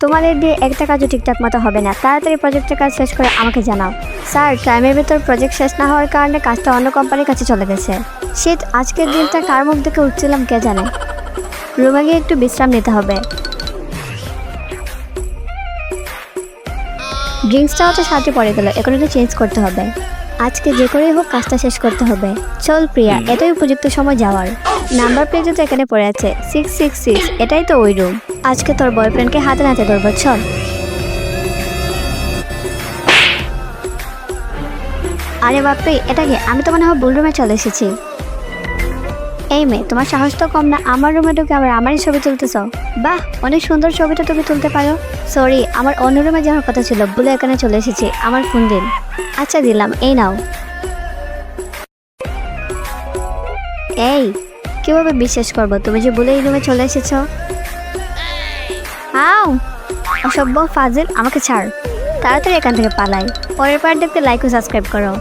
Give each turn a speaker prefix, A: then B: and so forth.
A: তোমাদের দিয়ে একটা কাজও ঠিকঠাক মতো হবে না, তাড়াতাড়ি প্রজেক্টের কাজ শেষ করে আমাকে জানাও। স্যার, টাইমের ভেতর প্রজেক্ট শেষ না হওয়ার কারণে কাজটা অন্য কোম্পানির কাছে চলে গেছে। শীত, আজকের দিনটা কার মুখ দেখে উঠছিলাম কে জানে। রুমে গিয়ে একটু বিশ্রাম নিতে হবে। ড্রিঙ্কসটাও তো সাথে পড়ে গেল, এখন একটু চেঞ্জ করতে হবে। আজকে যে করেই হোক কাজটা শেষ করতে হবে। চল প্রিয়া, এটাই উপযুক্ত সময় যাওয়ার। নাম্বার প্লেটও তো এখানে পড়ে আছে 666, এটাই তো ওই রুম। আজকে তোর বয়ফ্রেন্ডকে হাতে নাতে ধরবো, চল। আরে বাপরে, এটা কি? আমি তো মনে হয় ভুল রুমে চলে এসেছি। এই মেয়ে, তোমার সাহস তো কম না, আমার রুমে ঢুকে আবার আমারই ছবি তুলতেছ। বাহ, অনেক সুন্দর ছবিটা তুমি তুলতে পারো। সরি, আমার অন্য রুমে যাওয়ার কথা ছিল, ভুলে এখানে চলে এসেছি। আমার ফোন দিন। আচ্ছা দিলাম, এই নাও। এই, কিভাবে বিশ্বাস করবো তুমি যে ভুলে এই রুমে চলে এসেছ? আও, অসভ্য ফাজিল, আমাকে ছাড়। তাড়াতাড়ি এখান থেকে পালাই। পরের পার্ট দেখতে লাইক ও সাবস্ক্রাইব করো।